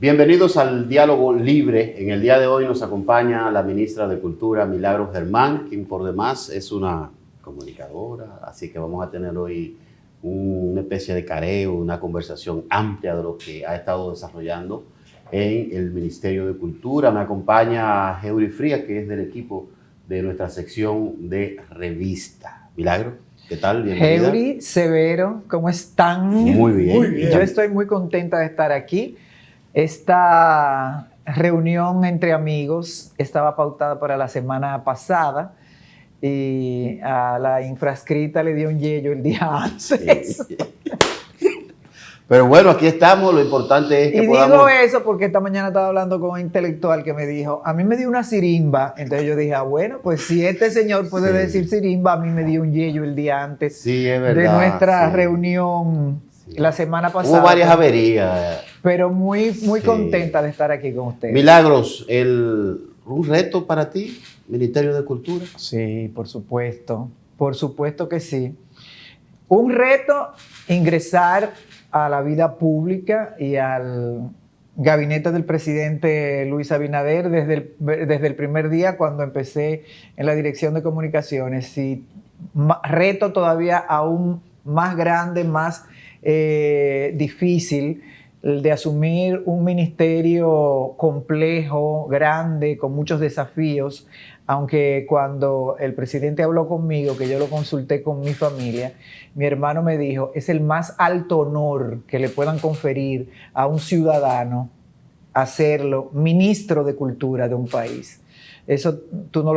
Bienvenidos al Diálogo Libre. En el día de hoy nos acompaña la ministra de Cultura, Milagros Germán, quien por demás es una comunicadora, así que vamos a tener hoy una especie de careo, una conversación amplia de lo que ha estado desarrollando en el Ministerio de Cultura. Me acompaña Heuri Frías, que es del equipo de nuestra sección de revista. Milagro, ¿qué tal? Bienvenida. Heuri, Severo, ¿cómo están? Muy bien. Muy bien. Yo estoy muy contenta de estar aquí. Esta reunión entre amigos estaba pautada para la semana pasada y a la infrascrita le dio un yello el día antes. Sí. Pero bueno, aquí estamos, lo importante es que Y podamos... digo eso porque esta mañana estaba hablando con un intelectual que me dijo, a mí me dio una sirimba, entonces yo dije, bueno, pues si este señor puede Sí. decir sirimba, a mí me dio un yello el día antes Sí, es verdad, de nuestra sí. reunión Sí. la semana pasada. Hubo varias averías. Pero muy Sí. contenta de estar aquí con ustedes. Milagros, un reto para ti, Ministerio de Cultura. Sí, por supuesto que sí. Un reto, ingresar a la vida pública y al gabinete del presidente Luis Abinader desde el primer día cuando empecé en la dirección de comunicaciones. Y reto todavía aún más grande, más difícil, el de asumir un ministerio complejo, grande, con muchos desafíos, aunque cuando el presidente habló conmigo, que yo lo consulté con mi familia, mi hermano me dijo, es el más alto honor que le puedan conferir a un ciudadano hacerlo ministro de Cultura de un país. Eso tú no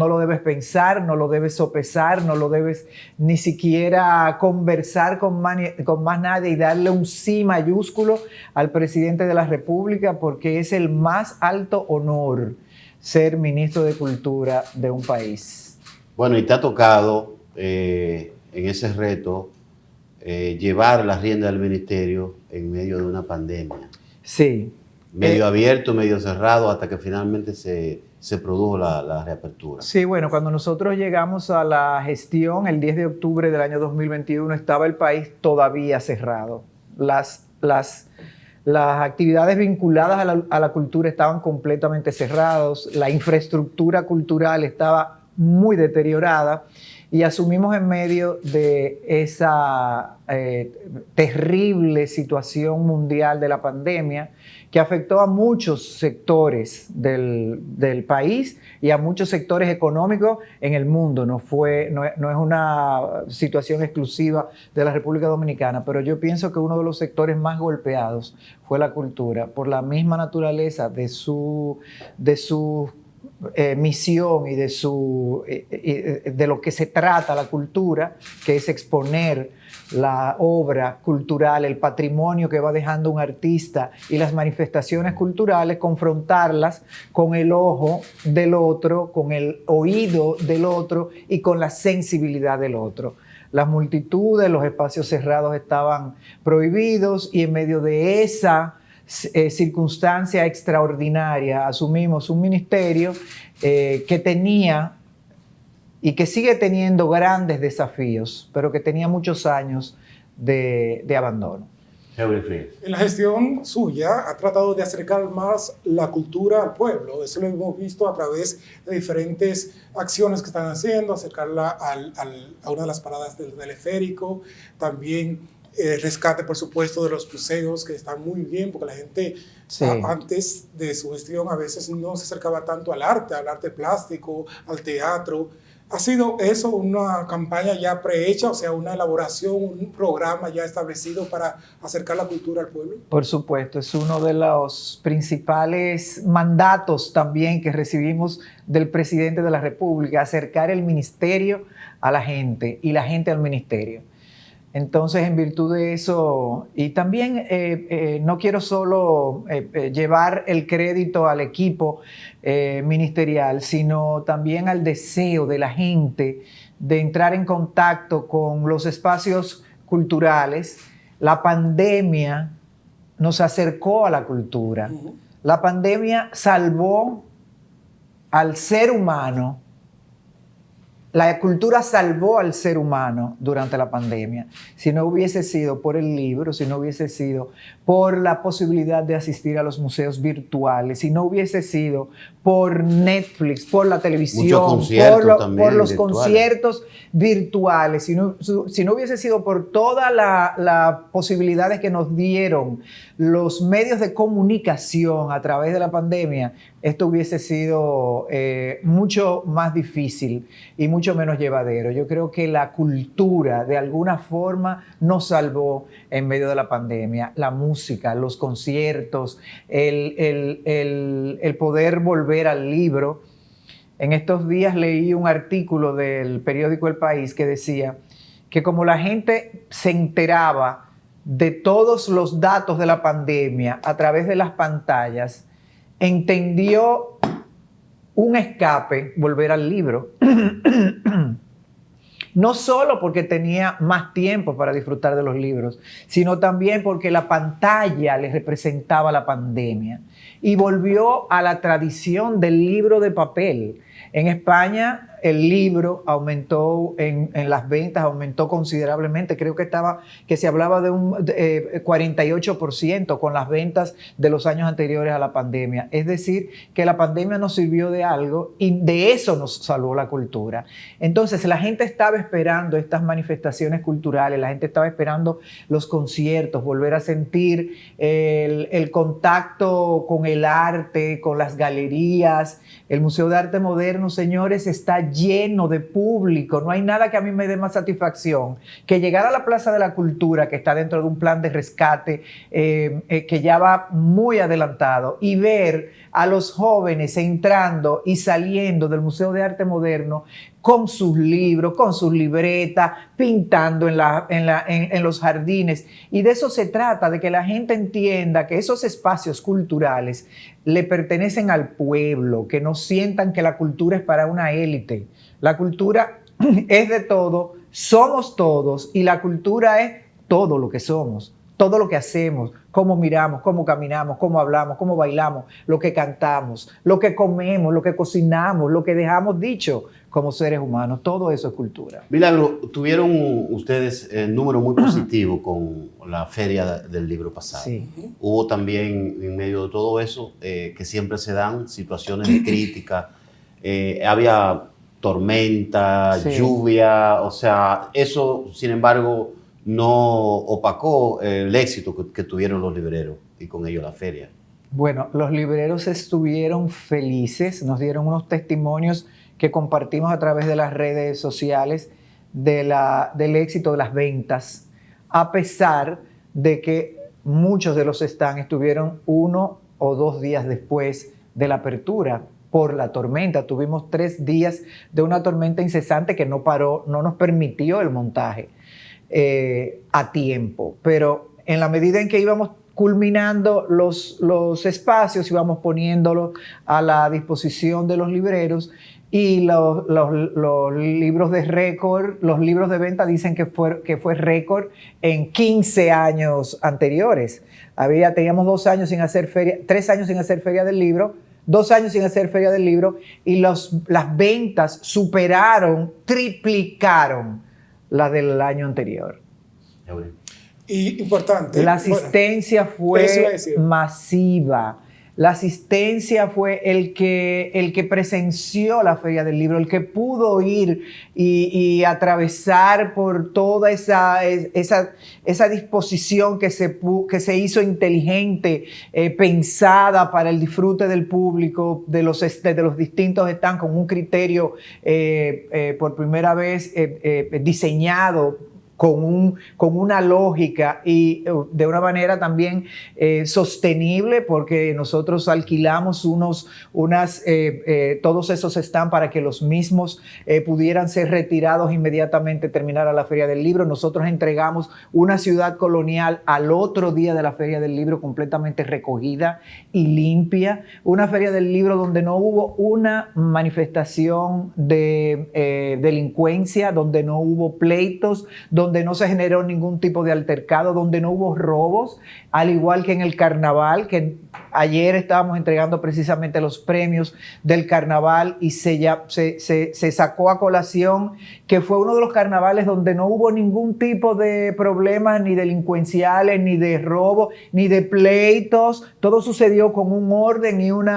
lo debes pensar, no lo debes sopesar, no lo debes ni siquiera conversar con más nadie y darle un sí mayúsculo al presidente de la República, porque es el más alto honor ser ministro de Cultura de un país. Bueno, y te ha tocado en ese reto llevar la rienda del ministerio en medio de una pandemia. Sí. Medio abierto, medio cerrado, hasta que finalmente se produjo la reapertura. Sí, bueno, cuando nosotros llegamos a la gestión, el 10 de octubre del año 2021, estaba el país todavía cerrado. Las actividades vinculadas a la cultura estaban completamente cerradas, la infraestructura cultural estaba muy deteriorada y asumimos en medio de esa terrible situación mundial de la pandemia que afectó a muchos sectores del país y a muchos sectores económicos en el mundo. No es una situación exclusiva de la República Dominicana, pero yo pienso que uno de los sectores más golpeados fue la cultura, por la misma naturaleza de su misión y de lo que se trata la cultura, que es exponer la obra cultural, el patrimonio que va dejando un artista y las manifestaciones culturales, confrontarlas con el ojo del otro, con el oído del otro y con la sensibilidad del otro. Las multitudes, los espacios cerrados estaban prohibidos y en medio de esa circunstancia extraordinaria asumimos un ministerio que tenía y que sigue teniendo grandes desafíos, pero que tenía muchos años de abandono. En la gestión suya ha tratado de acercar más la cultura al pueblo. Eso lo hemos visto a través de diferentes acciones que están haciendo, acercarla a una de las paradas del teleférico, también rescate, por supuesto, de los museos, que están muy bien, porque la gente Sí. Antes de su gestión a veces no se acercaba tanto al arte plástico, al teatro. ¿Ha sido eso una campaña ya prehecha, o sea, una elaboración, un programa ya establecido para acercar la cultura al pueblo? Por supuesto, es uno de los principales mandatos también que recibimos del presidente de la República, acercar el ministerio a la gente y la gente al ministerio. Entonces, en virtud de eso, y también no quiero solo llevar el crédito al equipo ministerial, sino también al deseo de la gente de entrar en contacto con los espacios culturales. La pandemia nos acercó a la cultura. La pandemia salvó al ser humano La cultura salvó al ser humano durante la pandemia. Si no hubiese sido por el libro, si no hubiese sido por la posibilidad de asistir a los museos virtuales, si no hubiese sido por Netflix, por la televisión, por los conciertos virtuales, si no hubiese sido por todas las posibilidades que nos dieron los medios de comunicación a través de la pandemia, esto hubiese sido mucho más difícil y mucho menos llevadero. Yo creo que la cultura de alguna forma nos salvó en medio de la pandemia. La música, los conciertos, el poder volver al libro. En estos días leí un artículo del periódico El País que decía que como la gente se enteraba de todos los datos de la pandemia a través de las pantallas, entendió un escape volver al libro. No solo porque tenía más tiempo para disfrutar de los libros, sino también porque la pantalla le representaba la pandemia y volvió a la tradición del libro de papel. En España el libro aumentó en las ventas, aumentó considerablemente. Creo que se hablaba de un 48% con las ventas de los años anteriores a la pandemia. Es decir, que la pandemia nos sirvió de algo y de eso nos salvó la cultura. Entonces la gente estaba esperando estas manifestaciones culturales, la gente estaba esperando los conciertos, volver a sentir el contacto con el arte, con las galerías. El Museo de Arte Moderno, señores, está lleno de público. No hay nada que a mí me dé más satisfacción que llegar a la Plaza de la Cultura, que está dentro de un plan de rescate que ya va muy adelantado, y ver a los jóvenes entrando y saliendo del Museo de Arte Moderno con sus libros, con sus libretas, pintando en los jardines. Y de eso se trata, de que la gente entienda que esos espacios culturales le pertenecen al pueblo, que no sientan que la cultura es para una élite. La cultura es de todo, somos todos, y la cultura es todo lo que somos, todo lo que hacemos, cómo miramos, cómo caminamos, cómo hablamos, cómo bailamos, lo que cantamos, lo que comemos, lo que cocinamos, lo que dejamos dicho como seres humanos. Todo eso es cultura. Milagro, tuvieron ustedes un número muy positivo con la feria del libro pasado. Sí. Hubo también, en medio de todo eso, que siempre se dan situaciones de crítica. Había tormenta, sí, lluvia, o sea, eso, sin embargo, no opacó el éxito que tuvieron los libreros y con ello la feria. Bueno, los libreros estuvieron felices, nos dieron unos testimonios que compartimos a través de las redes sociales del éxito de las ventas, a pesar de que muchos de los stands estuvieron 1 o 2 días después de la apertura por la tormenta. Tuvimos 3 días de una tormenta incesante que no paró, no nos permitió el montaje a tiempo, pero en la medida en que íbamos culminando los espacios, íbamos poniéndolos a la disposición de los libreros, y los libros de récord, los libros de venta dicen que fue récord en 15 años anteriores. Teníamos 2 años sin hacer feria, 3 años sin hacer feria del libro, 2 años sin hacer feria del libro, y las ventas superaron, triplicaron la del año anterior. Y importante. La asistencia fue masiva. La asistencia fue el que presenció la Feria del Libro, el que pudo ir y atravesar por toda esa disposición que se hizo inteligente, pensada para el disfrute del público, de los distintos stands, con un criterio por primera vez diseñado con una lógica y de una manera también sostenible, porque nosotros alquilamos todos esos stands para que los mismos pudieran ser retirados inmediatamente terminara la Feria del Libro. Nosotros entregamos una ciudad colonial al otro día de la Feria del Libro completamente recogida y limpia. Una Feria del Libro donde no hubo una manifestación de delincuencia, donde no hubo pleitos, donde no se generó ningún tipo de altercado, donde no hubo robos, al igual que en el carnaval, que Ayer estábamos entregando precisamente los premios del carnaval y se sacó a colación que fue uno de los carnavales donde no hubo ningún tipo de problemas ni delincuenciales, ni de robo, ni de pleitos. Todo sucedió con un orden y un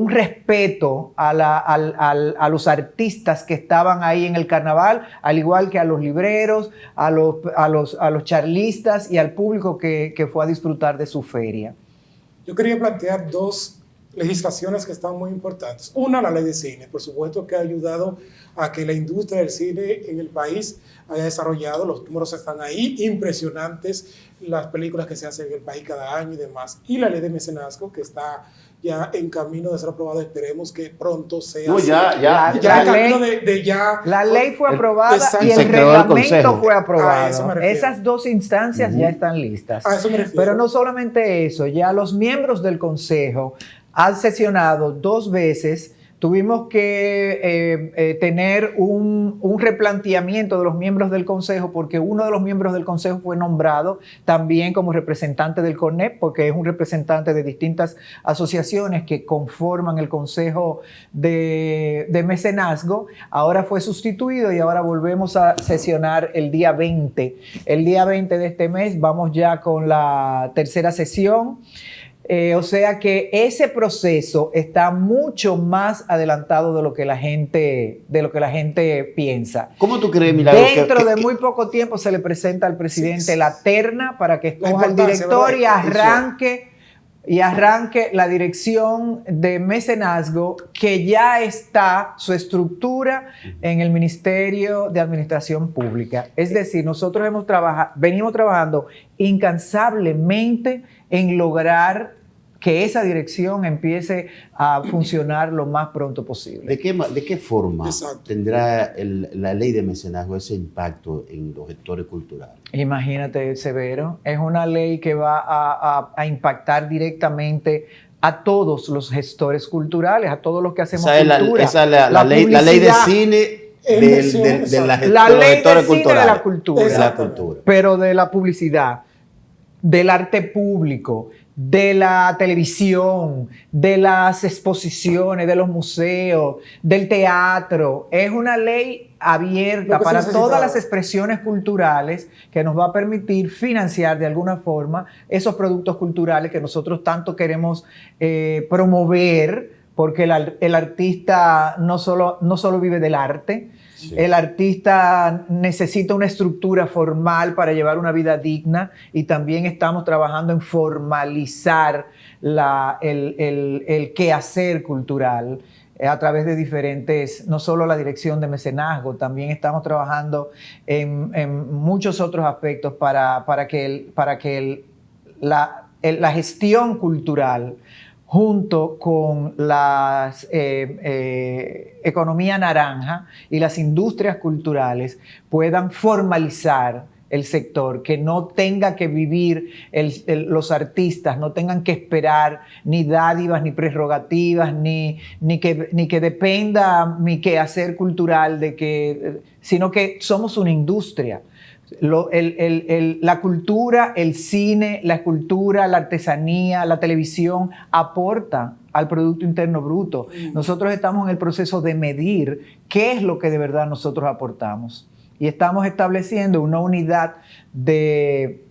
respeto a los artistas que estaban ahí en el carnaval, al igual que a los libreros, a los charlistas y al público que fue a disfrutar de su feria. Yo quería plantear dos legislaciones que están muy importantes. Una, la ley de cine, por supuesto, que ha ayudado a que la industria del cine en el país haya desarrollado, los números están ahí, impresionantes, las películas que se hacen en el país cada año y demás. Y la ley de mecenazgo, que está ya en camino de ser aprobado, esperemos que pronto sea. No, ya la ley fue aprobada y el reglamento fue aprobado. Esas dos instancias ya están listas. A eso me refiero. Pero no solamente eso, ya los miembros del Consejo han sesionado 2 veces. Tuvimos que tener un replanteamiento de los miembros del Consejo, porque uno de los miembros del Consejo fue nombrado también como representante del CONEP, porque es un representante de distintas asociaciones que conforman el Consejo de Mecenazgo. Ahora fue sustituido y ahora volvemos a sesionar el día 20. El día 20 de este mes vamos ya con la 3ª sesión. O sea que ese proceso está mucho más adelantado de lo que la gente piensa. ¿Cómo tú crees, Milagro? Dentro de muy poco tiempo se le presenta al presidente la terna para que escoja el director y arranque la dirección de mecenazgo, que ya está su estructura en el Ministerio de Administración Pública. Es decir, nosotros venimos trabajando incansablemente en lograr que esa dirección empiece a funcionar lo más pronto posible. ¿De qué forma Exacto. tendrá la ley de mecenazgo ese impacto en los sectores culturales? Imagínate, Severo, es una ley que va a impactar directamente a todos los gestores culturales, a todos los que hacemos cultura. La ley de cine de los gestores culturales. De la cultura. Pero de la publicidad, del arte público, de la televisión, de las exposiciones, de los museos, del teatro. Es una ley abierta para todas las expresiones culturales que nos va a permitir financiar de alguna forma esos productos culturales que nosotros tanto queremos promover, porque el artista no solo vive del arte. Sí. El artista necesita una estructura formal para llevar una vida digna, y también estamos trabajando en formalizar el quehacer cultural a través de diferentes, no solo la dirección de mecenazgo, también estamos trabajando en muchos otros aspectos para que la gestión cultural, junto con la economía naranja y las industrias culturales, puedan formalizar el sector, que no tenga que vivir los artistas, no tengan que esperar ni dádivas, ni prerrogativas, ni que dependa mi quehacer cultural sino que somos una industria. La cultura, el cine, la escultura, la artesanía, la televisión aportan al Producto Interno Bruto. Nosotros estamos en el proceso de medir qué es lo que de verdad nosotros aportamos. Y estamos estableciendo una unidad de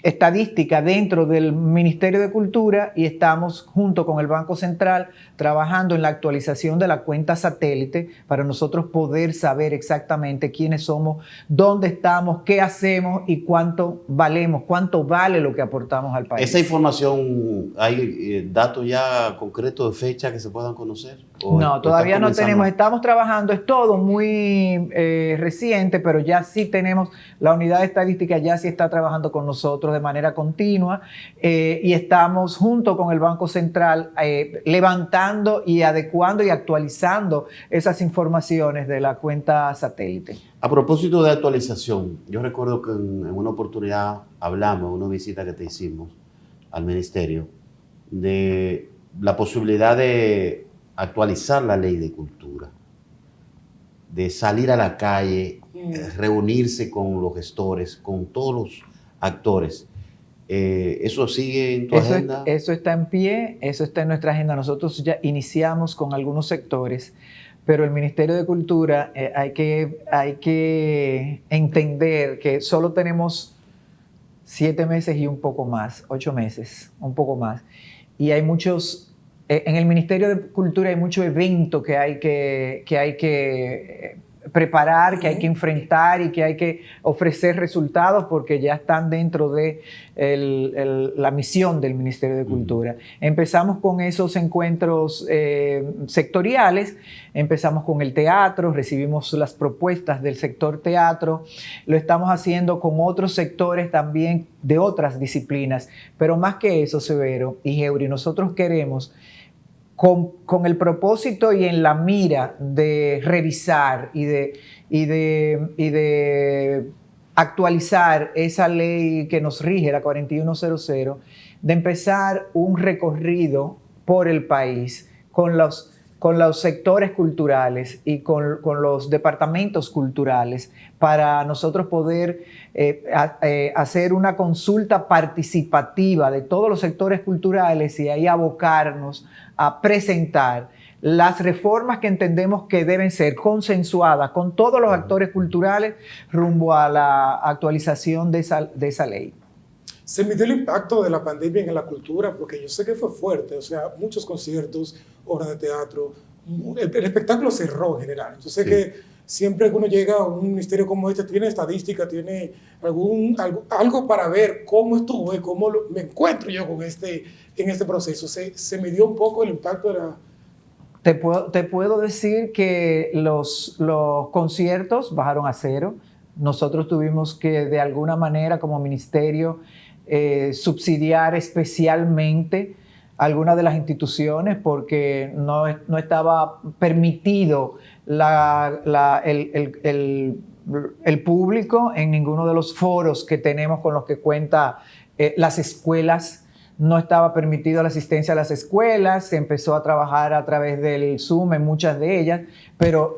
estadística dentro del Ministerio de Cultura, y estamos junto con el Banco Central trabajando en la actualización de la cuenta satélite para nosotros poder saber exactamente quiénes somos, dónde estamos, qué hacemos y cuánto valemos, cuánto vale lo que aportamos al país. ¿Esa información, hay datos ya concretos de fecha que se puedan conocer? No, todavía no tenemos, estamos trabajando, es todo muy reciente, pero ya sí tenemos, la unidad de estadística ya sí está trabajando con nosotros de manera continua, y estamos junto con el Banco Central levantando y adecuando y actualizando esas informaciones de la cuenta satélite. A propósito de actualización, yo recuerdo que en una oportunidad hablamos, en una visita que te hicimos al ministerio, de la posibilidad de actualizar la ley de cultura, de salir a la calle, reunirse con los gestores, con todos los actores, ¿Eso sigue en tu Eso, agenda? eso está en pie, eso está en nuestra agenda. Nosotros ya iniciamos con algunos sectores, pero el Ministerio de Cultura hay que entender que solo tenemos 7 meses y un poco más, 8 meses, un poco más. Y hay muchos, en el Ministerio de Cultura hay mucho evento que hay que preparar, que hay que enfrentar y que hay que ofrecer resultados porque ya están dentro de la misión del Ministerio de Cultura. Empezamos con esos encuentros sectoriales, empezamos con el teatro, recibimos las propuestas del sector teatro, lo estamos haciendo con otros sectores también de otras disciplinas, pero más que eso, Severo y Geuri, nosotros queremos con el propósito y en la mira de revisar y de actualizar esa ley que nos rige, la 4100, de empezar un recorrido por el país con los sectores culturales y con los departamentos culturales para nosotros poder hacer una consulta participativa de todos los sectores culturales y ahí abocarnos a presentar las reformas que entendemos que deben ser consensuadas con todos los actores culturales rumbo a la actualización de esa ley. Se midió el impacto de la pandemia en la cultura, porque yo sé que fue fuerte, o sea, muchos conciertos, obras de teatro, el espectáculo cerró en general. Yo sé que siempre que uno llega a un ministerio como este, tiene estadística, tiene algo para ver cómo estuve, cómo me encuentro yo en este proceso. Se midió un poco el impacto de la... Te puedo decir que los conciertos bajaron a 0. Nosotros tuvimos que, de alguna manera, como ministerio, subsidiar especialmente algunas de las instituciones porque no estaba permitido el público en ninguno de los foros que tenemos con los que cuenta las escuelas. No estaba permitido la asistencia a las escuelas, se empezó a trabajar a través del Zoom en muchas de ellas, pero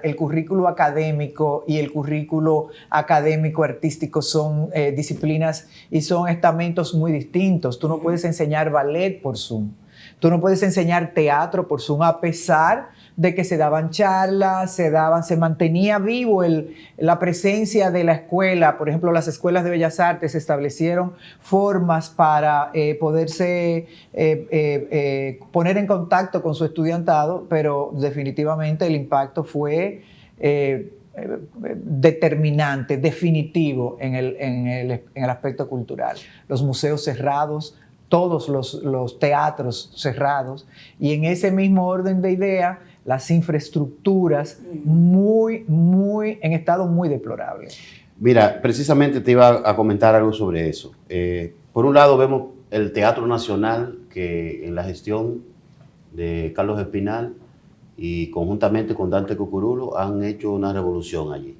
el currículo académico y el currículo académico artístico son disciplinas y son estamentos muy distintos. Tú no puedes enseñar ballet por Zoom, tú no puedes enseñar teatro por Zoom, a pesar de que se daban charlas, se mantenía vivo la presencia de la escuela. Por ejemplo, las escuelas de Bellas Artes establecieron formas para poderse poner en contacto con su estudiantado, pero definitivamente el impacto fue determinante, definitivo en el aspecto cultural. Los museos cerrados, todos los teatros cerrados, y en ese mismo orden de idea, las infraestructuras en estado muy deplorable. Mira, precisamente te iba a comentar algo sobre eso. Por un lado vemos el Teatro Nacional, que en la gestión de Carlos Espinal y conjuntamente con Dante Cucurulo han hecho una revolución allí.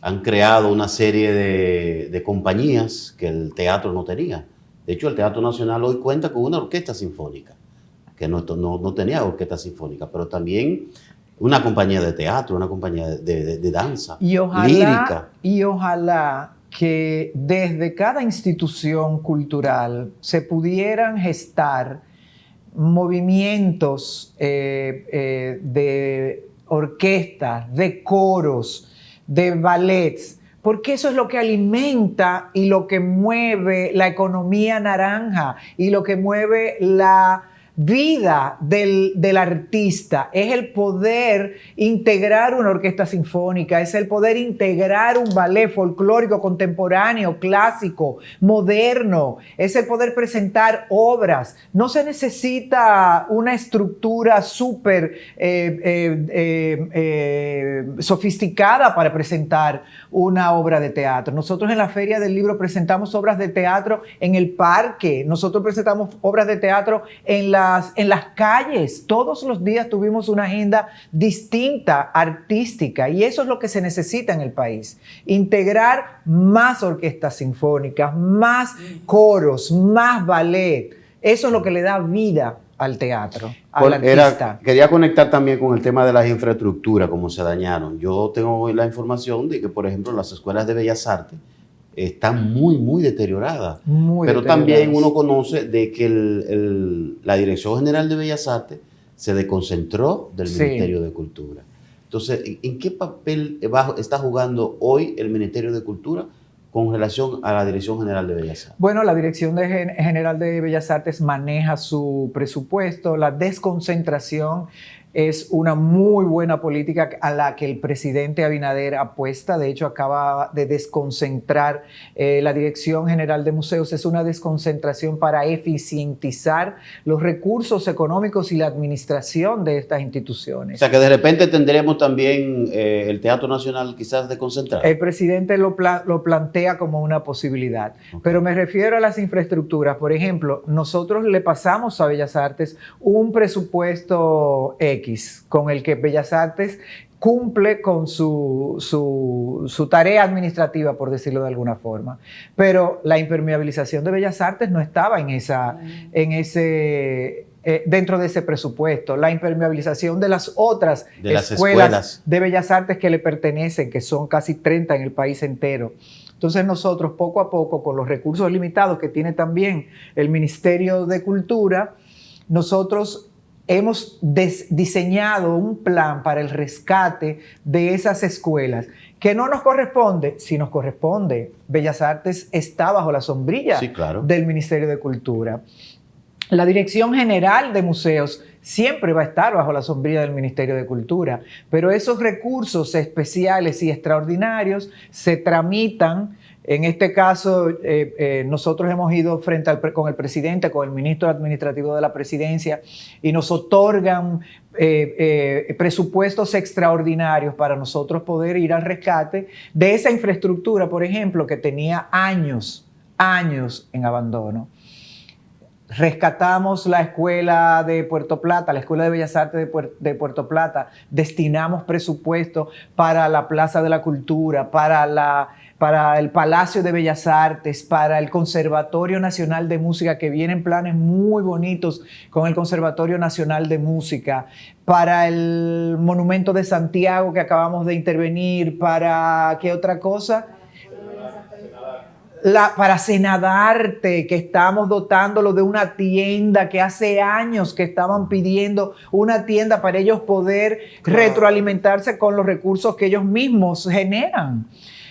Han creado una serie de compañías que el teatro no tenía. De hecho, el Teatro Nacional hoy cuenta con una orquesta sinfónica, que no tenía orquesta sinfónica, pero también una compañía de teatro, una compañía de danza, lírica. Y ojalá que desde cada institución cultural se pudieran gestar movimientos de orquestas, de coros, de ballets, porque eso es lo que alimenta y lo que mueve la economía naranja y lo que mueve la vida del artista. Es el poder integrar una orquesta sinfónica, es el poder integrar un ballet folclórico, contemporáneo, clásico, moderno, es el poder presentar obras. No se necesita una estructura súper sofisticada para presentar una obra de teatro. Nosotros en la Feria del Libro presentamos obras de teatro en el parque, nosotros presentamos obras de teatro en las calles. Todos los días tuvimos una agenda distinta, artística, y eso es lo que se necesita en el país. Integrar más orquestas sinfónicas, más coros, más ballet. Eso es lo que le da vida al teatro, al artista. Quería conectar también con el tema de las infraestructuras, cómo se dañaron. Yo tengo hoy la información de que, por ejemplo, las escuelas de Bellas Artes está muy, muy deteriorada. Muy Pero deterioradas. también uno conoce de que la Dirección General de Bellas Artes se desconcentró del Sí. Ministerio de Cultura. Entonces, ¿en qué papel está jugando hoy el Ministerio de Cultura con relación a la Dirección General de Bellas Artes? Bueno, la Dirección General de Bellas Artes maneja su presupuesto. La desconcentración es una muy buena política a la que el presidente Abinader apuesta. De hecho, acaba de desconcentrar la Dirección General de Museos. Es una desconcentración para eficientizar los recursos económicos y la administración de estas instituciones. O sea, que de repente tendremos también el Teatro Nacional quizás desconcentrado. El presidente lo plantea como una posibilidad, pero me refiero a las infraestructuras. Por ejemplo, nosotros le pasamos a Bellas Artes un presupuesto X con el que Bellas Artes cumple con su tarea administrativa, por decirlo de alguna forma. Pero la impermeabilización de Bellas Artes no estaba dentro de ese presupuesto. La impermeabilización de las otras escuelas de Bellas Artes que le pertenecen, que son casi 30 en el país entero. Entonces nosotros poco a poco, con los recursos limitados que tiene también el Ministerio de Cultura, nosotros hemos diseñado un plan para el rescate de esas escuelas, que no nos corresponde, sí nos corresponde. Bellas Artes está bajo la sombrilla del Ministerio de Cultura. La Dirección General de Museos siempre va a estar bajo la sombrilla del Ministerio de Cultura, pero esos recursos especiales y extraordinarios se tramitan. En este caso, nosotros hemos ido con el presidente, con el ministro administrativo de la presidencia, y nos otorgan presupuestos extraordinarios para nosotros poder ir al rescate de esa infraestructura, por ejemplo, que tenía años en abandono. Rescatamos la escuela de Puerto Plata, la Escuela de Bellas Artes de Puerto Plata, destinamos presupuesto para la Plaza de la Cultura, para el Palacio de Bellas Artes, para el Conservatorio Nacional de Música, que vienen planes muy bonitos con el Conservatorio Nacional de Música, para el Monumento de Santiago que acabamos de intervenir, para ¿qué otra cosa? Para Senadarte, que estamos dotándolo de una tienda que hace años que estaban pidiendo una tienda para ellos poder retroalimentarse con los recursos que ellos mismos generan.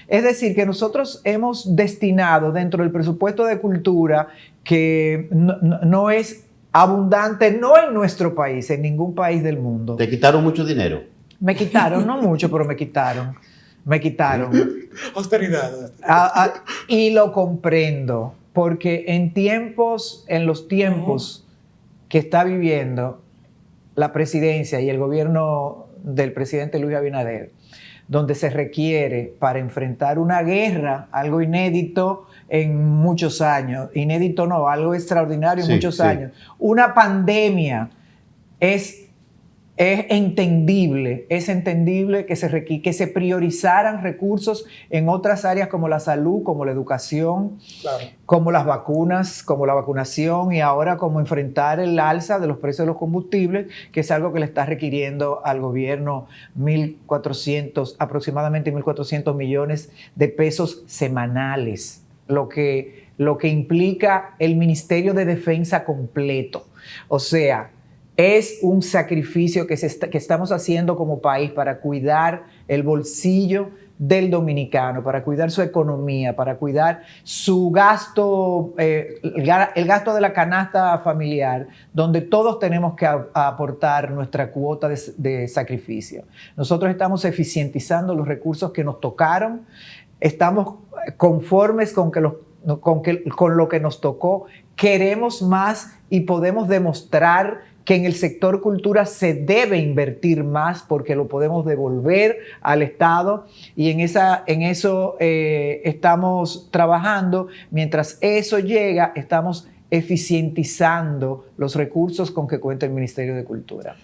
Es decir, que nosotros hemos destinado dentro del presupuesto de cultura, que no es abundante, no en nuestro país, en ningún país del mundo. ¿Te quitaron mucho dinero? Me quitaron, no mucho, pero me quitaron. Austeridad. Y lo comprendo, porque en los tiempos que está viviendo la presidencia y el gobierno del presidente Luis Abinader, donde se requiere para enfrentar una guerra, algo inédito en muchos años, inédito no, algo extraordinario en muchos años, una pandemia, es entendible que se priorizaran recursos en otras áreas como la salud, como la educación, como las vacunas, como la vacunación, y ahora como enfrentar el alza de los precios de los combustibles, que es algo que le está requiriendo al gobierno aproximadamente 1.400 millones de pesos semanales, lo que implica el Ministerio de Defensa completo. O sea, es un sacrificio que estamos haciendo como país para cuidar el bolsillo del dominicano, para cuidar su economía, para cuidar su gasto, el gasto de la canasta familiar, donde todos tenemos que aportar nuestra cuota de sacrificio. Nosotros estamos eficientizando los recursos que nos tocaron, estamos conformes con lo que nos tocó, queremos más y podemos demostrar que en el sector cultura se debe invertir más porque lo podemos devolver al Estado, y en eso estamos trabajando. Mientras eso llega, estamos eficientizando los recursos con que cuenta el Ministerio de Cultura.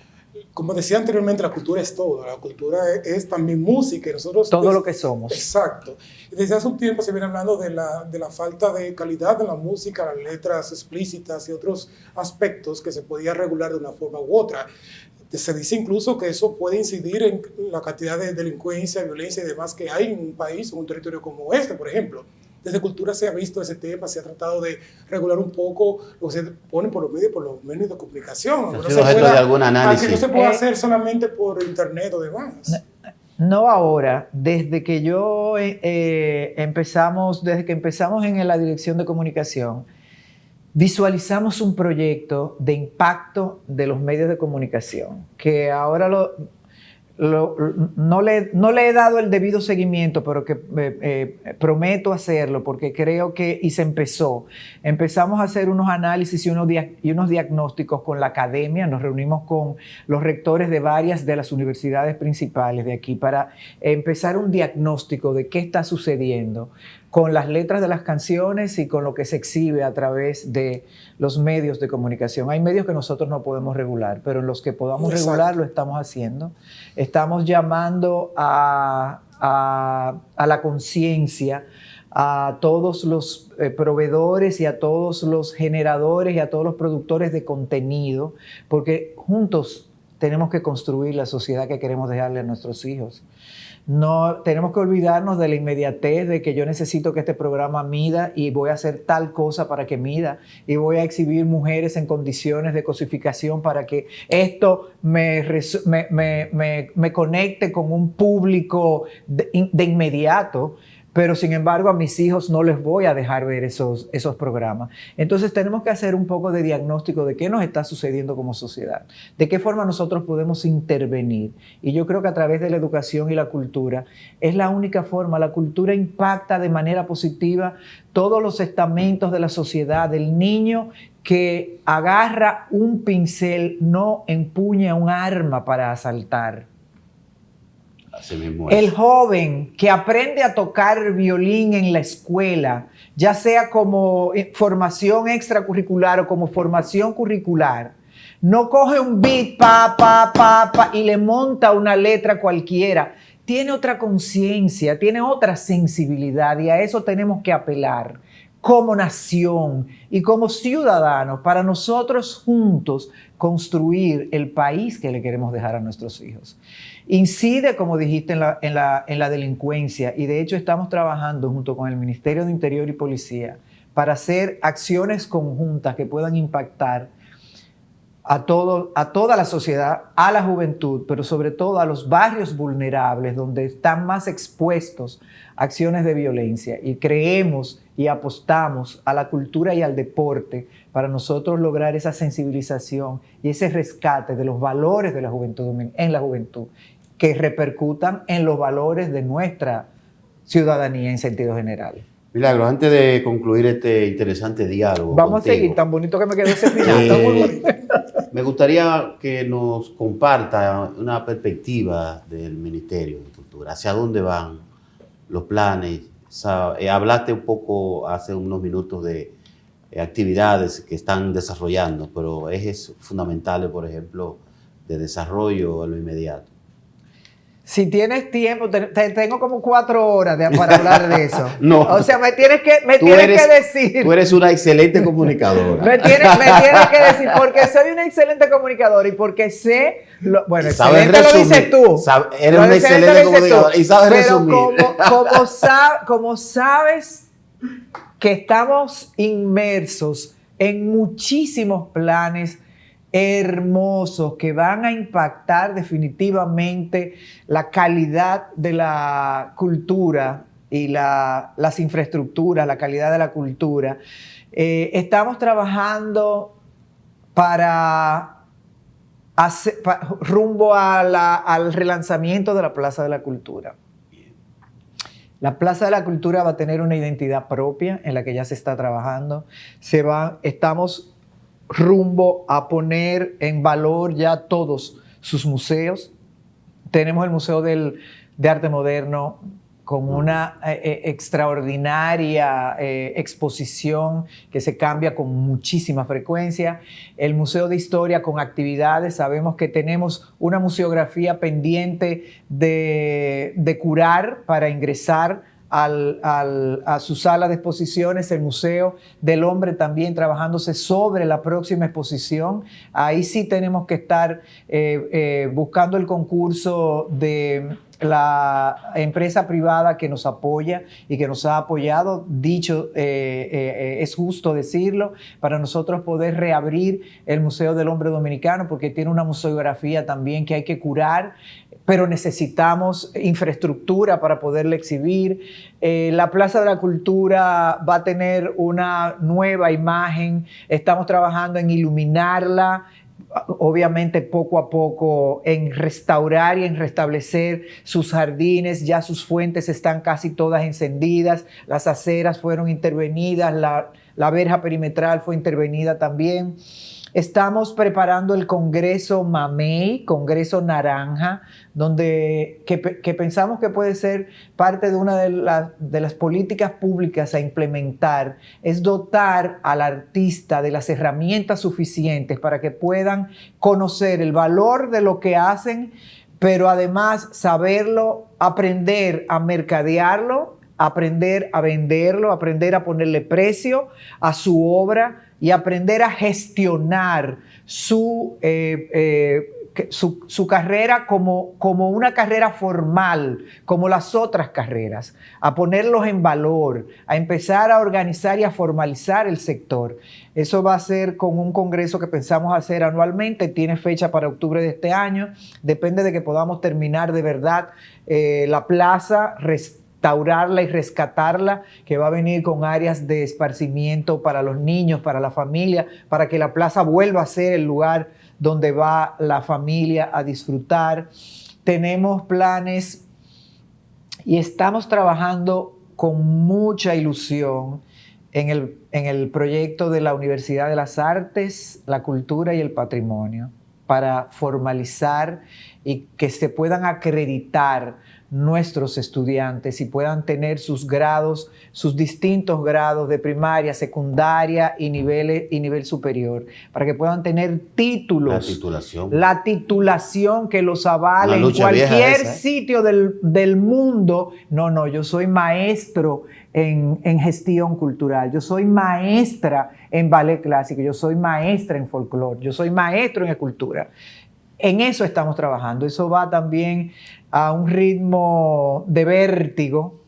Como decía anteriormente, la cultura es todo. La cultura es también música. Nosotros todo lo que somos. Exacto. Desde hace un tiempo se viene hablando de la falta de calidad en la música, las letras explícitas y otros aspectos que se podía regular de una forma u otra. Se dice incluso que eso puede incidir en la cantidad de delincuencia, violencia y demás que hay en un país, en un territorio como este, por ejemplo. desde cultura se ha visto ese tema, se ha tratado de regular un poco lo que se pone por los medios de comunicación. Ha sido objeto de algún análisis. Que no se puede hacer solamente por internet o demás. No ahora, desde que empezamos en la dirección de comunicación, visualizamos un proyecto de impacto de los medios de comunicación, que ahora no le he dado el debido seguimiento, pero que prometo hacerlo porque creo que, y se empezamos a hacer unos análisis y unos diagnósticos con la academia. Nos reunimos con los rectores de varias de las universidades principales de aquí para empezar un diagnóstico de qué está sucediendo con las letras de las canciones y con lo que se exhibe a través de los medios de comunicación. Hay medios que nosotros no podemos regular, pero en los que podamos regular lo estamos haciendo. Estamos llamando a la conciencia a todos los proveedores y a todos los generadores y a todos los productores de contenido, porque juntos tenemos que construir la sociedad que queremos dejarle a nuestros hijos. No tenemos que olvidarnos de la inmediatez de que yo necesito que este programa mida y voy a hacer tal cosa para que mida y voy a exhibir mujeres en condiciones de cosificación para que esto me conecte con un público de inmediato. Pero sin embargo a mis hijos no les voy a dejar ver esos programas. Entonces tenemos que hacer un poco de diagnóstico de qué nos está sucediendo como sociedad, de qué forma nosotros podemos intervenir. Y yo creo que a través de la educación y la cultura es la única forma. La cultura impacta de manera positiva todos los estamentos de la sociedad. El niño que agarra un pincel no empuña un arma para asaltar. Así mismo es. El joven que aprende a tocar violín en la escuela, ya sea como formación extracurricular o como formación curricular, no coge un beat y le monta una letra cualquiera. Tiene otra conciencia, tiene otra sensibilidad y a eso tenemos que apelar como nación y como ciudadanos para nosotros juntos construir el país que le queremos dejar a nuestros hijos. Incide, como dijiste, en la delincuencia y de hecho estamos trabajando junto con el Ministerio de Interior y Policía para hacer acciones conjuntas que puedan impactar a toda la sociedad, a la juventud, pero sobre todo a los barrios vulnerables donde están más expuestos a acciones de violencia. Y creemos y apostamos a la cultura y al deporte para nosotros lograr esa sensibilización y ese rescate de los valores de la juventud en la juventud, que repercutan en los valores de nuestra ciudadanía en sentido general. Milagros, antes de concluir este interesante diálogo Vamos contigo, a seguir, tan bonito que me quedó ese final. Está muy bonito. Me gustaría que nos comparta una perspectiva del Ministerio de Cultura. ¿Hacia dónde van los planes? Hablaste un poco hace unos minutos de actividades que están desarrollando, pero ejes fundamentales, por ejemplo, de desarrollo en lo inmediato. Si tienes tiempo, tengo como 4 horas para hablar de eso. No. O sea, me tienes que decir. Tú eres una excelente comunicadora. me tienes que decir, porque soy una excelente comunicadora y porque sé. Bueno, excelente lo dices tú. Eres una excelente comunicadora y sabes resumir. Como sabes que estamos inmersos en muchísimos planes hermosos que van a impactar definitivamente la calidad de la cultura y las infraestructuras, la calidad de la cultura. Estamos trabajando rumbo al relanzamiento de la Plaza de la Cultura. La Plaza de la Cultura va a tener una identidad propia en la que ya se está trabajando. Estamos rumbo a poner en valor ya todos sus museos. Tenemos el Museo de Arte Moderno con una extraordinaria exposición que se cambia con muchísima frecuencia. El Museo de Historia con actividades. Sabemos que tenemos una museografía pendiente de curar para ingresar a su sala de exposiciones, el Museo del Hombre también trabajándose sobre la próxima exposición. Ahí sí tenemos que estar buscando el concurso de la empresa privada que nos apoya y que nos ha apoyado, dicho, es justo decirlo, para nosotros poder reabrir el Museo del Hombre Dominicano, porque tiene una museografía también que hay que curar, pero necesitamos infraestructura para poderla exhibir. La Plaza de la Cultura va a tener una nueva imagen, estamos trabajando en iluminarla, obviamente poco a poco en restaurar y en restablecer sus jardines. Ya sus fuentes están casi todas encendidas, las aceras fueron intervenidas, la verja perimetral fue intervenida también. Estamos preparando el Congreso Mamey, Congreso Naranja, que pensamos que puede ser parte de una de las políticas públicas a implementar, es dotar al artista de las herramientas suficientes para que puedan conocer el valor de lo que hacen, pero además saberlo, aprender a mercadearlo, aprender a venderlo, aprender a ponerle precio a su obra y aprender a gestionar su carrera como una carrera formal, como las otras carreras, a ponerlos en valor, a empezar a organizar y a formalizar el sector. Eso va a ser con un congreso que pensamos hacer anualmente, tiene fecha para octubre de este año, depende de que podamos terminar de verdad la plaza, restaurarla y rescatarla, que va a venir con áreas de esparcimiento para los niños, para la familia, para que la plaza vuelva a ser el lugar donde va la familia a disfrutar. Tenemos planes y estamos trabajando con mucha ilusión en el proyecto de la Universidad de las Artes, la Cultura y el Patrimonio, para formalizar y que se puedan acreditar nuestros estudiantes y puedan tener sus grados, sus distintos grados de primaria, secundaria y nivel superior, para que puedan tener títulos. La titulación que los avale en cualquier sitio del mundo. No, yo soy maestro en gestión cultural, yo soy maestra en ballet clásico, yo soy maestra en folclore, yo soy maestro en escultura. En eso estamos trabajando. Eso va también a un ritmo de vértigo.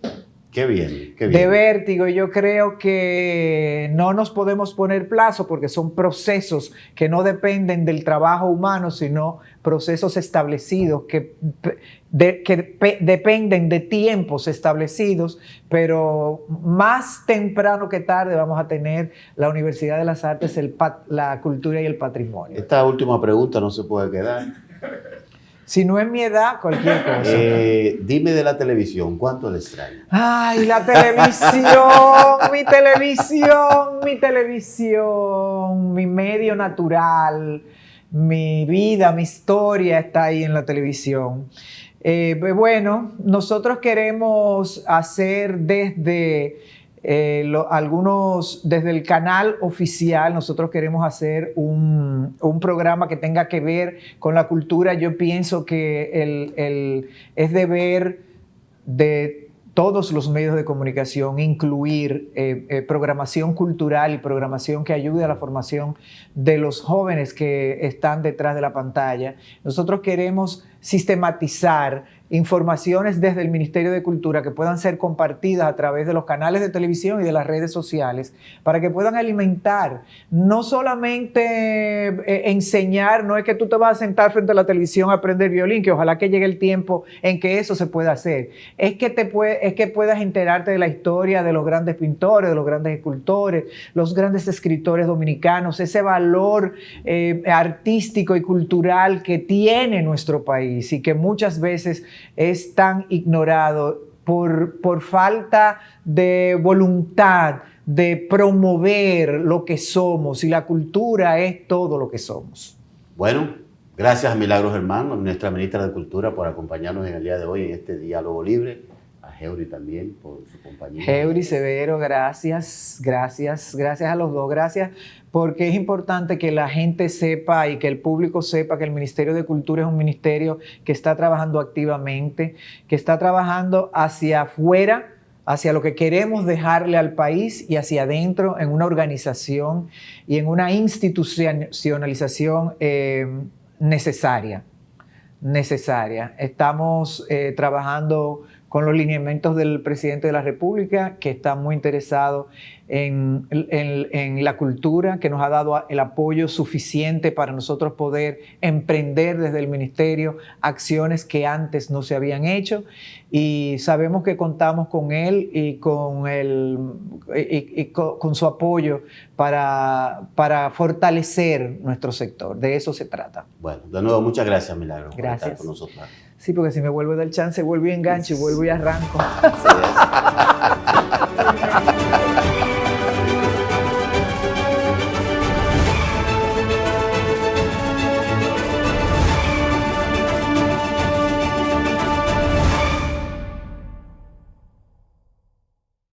Qué bien, qué bien. De vértigo. Yo creo que no nos podemos poner plazo porque son procesos que no dependen del trabajo humano, sino procesos establecidos que dependen de tiempos establecidos, pero más temprano que tarde vamos a tener la Universidad de las Artes, la Cultura y el Patrimonio. Esta última pregunta no se puede quedar. Si no es mi edad, cualquier cosa. Dime de la televisión, ¿cuánto le extraña? Ay, la televisión, mi televisión, mi medio natural, mi vida, mi historia está ahí en la televisión. Bueno, nosotros queremos hacer desde desde el canal oficial, nosotros queremos hacer un programa que tenga que ver con la cultura. Yo pienso que es deber de todos los medios de comunicación incluir programación cultural y programación que ayude a la formación de los jóvenes que están detrás de la pantalla. Nosotros queremos sistematizar informaciones desde el Ministerio de Cultura que puedan ser compartidas a través de los canales de televisión y de las redes sociales para que puedan alimentar, no solamente enseñar, no es que tú te vas a sentar frente a la televisión a aprender violín, que ojalá que llegue el tiempo en que eso se pueda hacer, es que puedas enterarte de la historia de los grandes pintores, de los grandes escultores, los grandes escritores dominicanos, ese valor artístico y cultural que tiene nuestro país y que muchas veces es tan ignorado por falta de voluntad de promover lo que somos, y la cultura es todo lo que somos. Bueno, gracias a Milagros Germán, nuestra ministra de Cultura, por acompañarnos en el día de hoy en este diálogo libre. A Heuri también por su compañía. Heuri, Severo, gracias a los dos, gracias, porque es importante que la gente sepa y que el público sepa que el Ministerio de Cultura es un ministerio que está trabajando activamente, que está trabajando hacia afuera, hacia lo que queremos dejarle al país, y hacia adentro en una organización y en una institucionalización necesaria. necesaria. Estamos trabajando con los lineamientos del presidente de la República, que está muy interesado en la cultura, que nos ha dado el apoyo suficiente para nosotros poder emprender desde el ministerio acciones que antes no se habían hecho, y sabemos que contamos con él y con su apoyo para fortalecer nuestro sector. De eso se trata. Bueno, de nuevo, muchas gracias, Milagros, por Gracias. estar con nosotros. Sí, porque si me vuelvo a dar chance, vuelvo y engancho, y vuelvo y arranco. Así es.